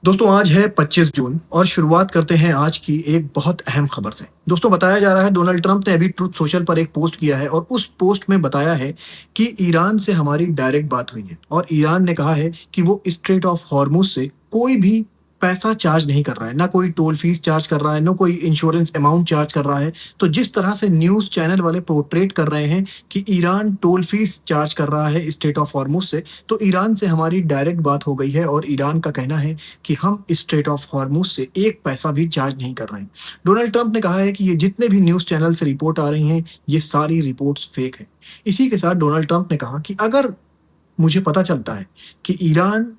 दोस्तों आज है 25 जून और शुरुआत करते हैं आज की एक बहुत अहम खबर से। दोस्तों बताया जा रहा है डोनाल्ड ट्रंप ने अभी ट्रुथ सोशल पर एक पोस्ट किया है और उस पोस्ट में बताया है कि ईरान से हमारी डायरेक्ट बात हुई है और ईरान ने कहा है कि वो स्ट्रेट ऑफ हॉर्मुज से कोई भी पैसा चार्ज नहीं कर रहा है, ना कोई टोल फीस चार्ज कर रहा है, ना कोई इंश्योरेंस अमाउंट चार्ज कर रहा है। तो जिस तरह से न्यूज़ चैनल वाले पोर्ट्रेट कर रहे हैं कि ईरान टोल फीस चार्ज कर रहा है स्ट्रेट ऑफ हॉर्मुज से, तो ईरान से हमारी डायरेक्ट बात हो गई है और ईरान का कहना है कि हम स्ट्रेट ऑफ हॉर्मुज से एक पैसा भी चार्ज नहीं कर रहे हैं। डोनाल्ड ट्रंप ने कहा है कि ये जितने भी न्यूज़ चैनल से रिपोर्ट आ रही हैं, ये सारी रिपोर्ट्स फेक हैं। इसी के साथ डोनाल्ड ट्रंप ने कहा कि अगर मुझे पता चलता है कि ईरान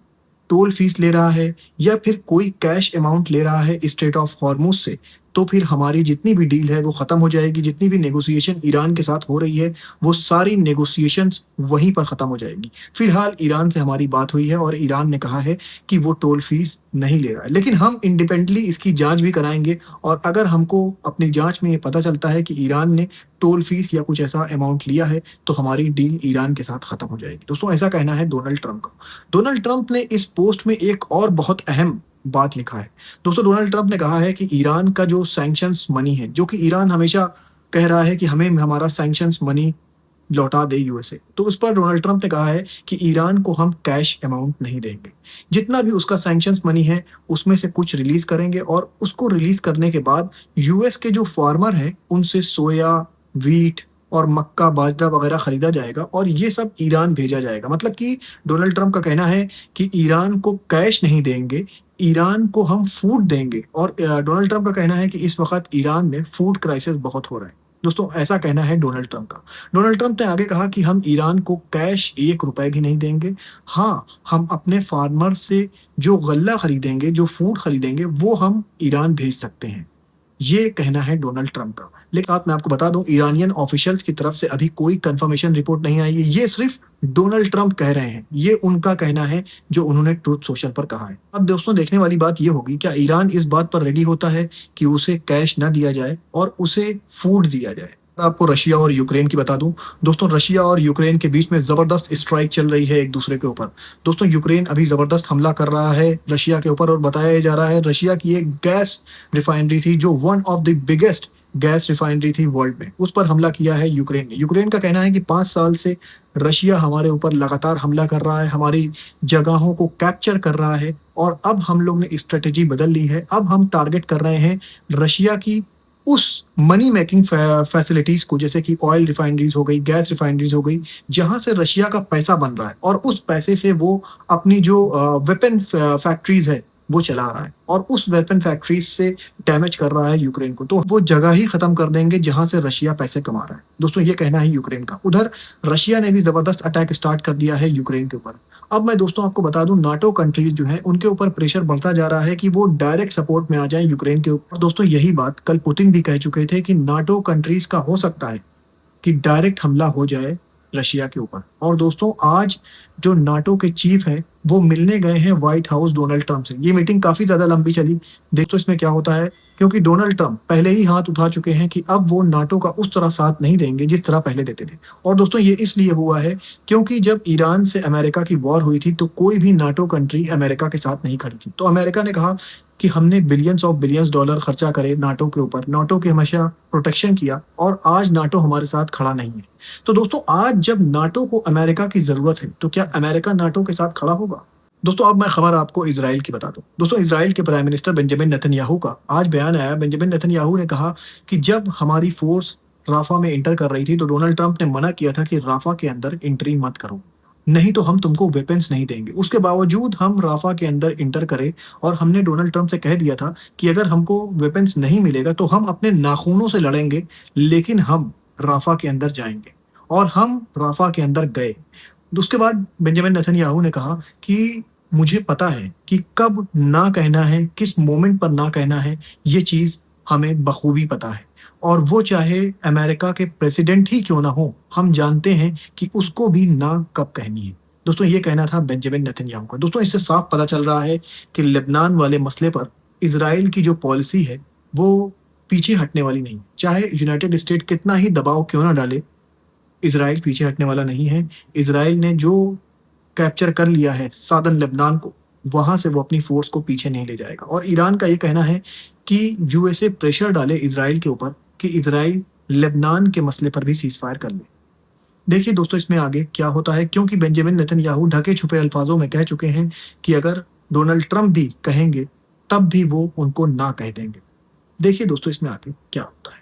टोल फीस ले रहा है या फिर कोई कैश अमाउंट ले रहा है स्ट्रेट ऑफ हॉर्मुज से, तो फिर हमारी जितनी भी डील है वो ख़त्म हो जाएगी। जितनी भी नेगोशिएशन ईरान के साथ हो रही है, वो सारी नेगोशिएशंस वहीं पर ख़त्म हो जाएगी। फिलहाल ईरान से हमारी बात हुई है और ईरान ने कहा है कि वो टोल फीस नहीं ले रहा है, लेकिन हम इंडिपेंडेंटली इसकी जाँच भी कराएँगे और अगर हमको अपनी जाँच में ये पता चलता है कि ईरान ने टोल फीस या कुछ ऐसा अमाउंट लिया है, तो हमारी डील ईरान के साथ ख़त्म हो जाएगी। दोस्तों ऐसा कहना है डोनाल्ड ट्रंप का। डोनाल्ड ट्रंप ने इस पोस्ट में एक और बहुत अहम बात लिखा है। दोस्तों डोनाल्ड ट्रंप ने कहा है कि ईरान का जो सैंक्शंस मनी है, जो कि ईरान हमेशा कह रहा है कि हमें हमारा सैंक्शंस मनी लौटा दे यूएसए, तो उस पर डोनाल्ड ट्रंप ने कहा है कि ईरान को हम कैश अमाउंट नहीं देंगे। जितना भी उसका सैंक्शंस मनी है, उसमें से कुछ रिलीज़ करेंगे और उसको रिलीज़ करने के बाद यूएस के जो फार्मर हैं, उनसे सोया, व्हीट और मक्का, बाजरा वगैरह खरीदा जाएगा और ये सब ईरान भेजा जाएगा। मतलब कि डोनाल्ड ट्रंप का कहना है कि ईरान को कैश नहीं देंगे, ईरान को हम फूड देंगे और डोनाल्ड ट्रंप का कहना है कि इस वक़्त ईरान में फूड क्राइसिस बहुत हो रहा है। दोस्तों ऐसा कहना है डोनाल्ड ट्रंप का। डोनाल्ड ट्रंप ने आगे कहा कि हम ईरान को कैश ₹1 भी नहीं देंगे। हाँ, हम अपने फार्मर से जो गल्ला खरीदेंगे, जो फूड खरीदेंगे, वो हम ईरान भेज सकते हैं। ये कहना है डोनाल्ड ट्रंप का। लेकिन मैं आपको बता दूँ, ईरानियन ऑफ़िशियल्स की तरफ से अभी कोई कन्फर्मेशन रिपोर्ट नहीं आई है। ये सिर्फ़ डोनाल्ड ट्रंप कह रहे हैं। ये उनका कहना है जो उन्होंने ट्रुथ सोशल पर कहा है। अब दोस्तों देखने वाली बात ये होगी, क्या ईरान इस बात पर रेडी होता है कि उसे कैश ना दिया जाए और उसे फूड दिया जाए। आपको रशिया और यूक्रेन की बता दूँ। दोस्तों रशिया और यूक्रेन के बीच में ज़बरदस्त स्ट्राइक चल रही है एक-दूसरे के ऊपर। दोस्तों यूक्रेन अभी ज़बरदस्त हमला कर रहा है रशिया के ऊपर और बताया जा रहा है रशिया की एक गैस रिफाइनरी थी जो one of the biggest gas refinery थी वर्ल्ड में, उस पर हमला किया है यूक्रेन ने। यूक्रेन का कहना है कि 5 साल से रशिया हमारे ऊपर लगातार हमला कर रहा है, हमारी जगहों को कैप्चर कर रहा है और अब हम लोग ने स्ट्रैटेजी बदल ली है। अब हम टारगेट कर रहे हैं रशिया की उस मनी मेकिंग फैसिलिटीज़ को, जैसे कि ऑयल रिफाइनरीज़ हो गई, गैस रिफाइनरीज़ हो गई, जहाँ से रशिया का पैसा बन रहा है और उस पैसे से वो अपनी जो वेपन फैक्ट्रीज़ है, वो चला रहा है और उस वेपन फैक्ट्रीज़ से डैमेज कर रहा है यूक्रेन को। तो वो जगह ही खत्म कर देंगे जहाँ से रशिया पैसे कमा रहा है। दोस्तों ये कहना है यूक्रेन का। उधर रशिया ने भी ज़बरदस्त अटैक स्टार्ट कर दिया है यूक्रेन के ऊपर। अब मैं दोस्तों आपको बता दूँ, नाटो कंट्रीज़ जो हैं, उनके ऊपर प्रेशर बढ़ता जा रहा है कि वो डायरेक्ट सपोर्ट में आ जाएँ यूक्रेन के ऊपर। दोस्तों यही बात कल पुतिन भी कह चुके थे कि नाटो कंट्रीज़ का हो सकता है कि डायरेक्ट हमला हो जाए रशिया के ऊपर। और दोस्तों आज जो नाटो के चीफ हैं, वो मिलने गए हैं व्हाइट हाउस डोनाल्ड ट्रंप से। ये मीटिंग काफ़ी ज़्यादा लंबी चली। देखो इसमें क्या होता है, क्योंकि डोनाल्ड ट्रंप पहले ही हाथ उठा चुके हैं कि अब वो नाटो का उस तरह साथ नहीं देंगे जिस तरह पहले देते थे। और दोस्तों ये इसलिए हुआ है क्योंकि जब ईरान से अमेरिका की वॉर हुई थी, तो कोई भी नाटो कंट्री अमेरिका के साथ नहीं खड़ी थी। तो अमेरिका ने कहा कि हमने बिलियंस ऑफ बिलियंस डॉलर खर्चा करे नाटो के ऊपर, नाटो की हमेशा प्रोटेक्शन किया और आज नाटो हमारे साथ खड़ा नहीं है। तो दोस्तों आज जब नाटो को अमेरिका की ज़रूरत है, तो क्या अमेरिका नाटो के साथ खड़ा होगा? दोस्तों अब मैं खबर आपको इज़राइल की बता दूँ। दोस्तों इज़राइल के प्राइम मिनिस्टर बेंजामिन नेतन्याहू का आज बयान आया। बेंजामिन नेतन्याहू ने कहा कि जब हमारी फ़ोर्स राफ़ा में एंटर कर रही थी, तो डोनाल्ड ट्रंप ने मना किया था कि राफ़ा के अंदर एंट्री मत करो, नहीं तो हम तुमको वेपन्स नहीं देंगे। उसके बावजूद हम राफ़ा के अंदर एंटर करे और हमने डोनाल्ड ट्रंप से कह दिया था कि अगर हमको वेपन्स नहीं मिलेगा तो हम अपने नाखूनों से लड़ेंगे, लेकिन हम राफ़ा के अंदर जाएँगे। और हम राफ़ा के अंदर गए। उसके बाद बेंजामिन नेतन्याहू ने कहा कि मुझे पता है कि कब ना कहना है, किस मोमेंट पर ना कहना है, ये चीज़ हमें बखूबी पता है। और वो चाहे अमेरिका के प्रेसिडेंट ही क्यों ना हो, हम जानते हैं कि उसको भी ना कब कहनी है। दोस्तों ये कहना था बेंजामिन नेतन्याहू का। दोस्तों इससे साफ पता चल रहा है कि लेबनान वाले मसले पर इज़राइल की जो पॉलिसी है, वो पीछे हटने वाली नहीं है। चाहे यूनाइटेड स्टेट कितना ही दबाव क्यों ना डाले, इज़राइल पीछे हटने वाला नहीं है। इज़राइल ने जो कैप्चर कर लिया है सादन लेबनान को, वहां से वो अपनी फोर्स को पीछे नहीं ले जाएगा। और ईरान का ये कहना है कि यूएसए प्रेशर डाले इसराइल के ऊपर कि इसराइल लेबनान के मसले पर भी सीज फायर कर ले। देखिए दोस्तों इसमें आगे क्या होता है, क्योंकि बेंजामिन नेतन्याहू ढके छुपे अल्फाजों में कह चुके हैं कि अगर डोनाल्ड ट्रंप भी कहेंगे तब भी वो उनको ना कह देंगे। देखिए दोस्तों इसमें आगे क्या होता है।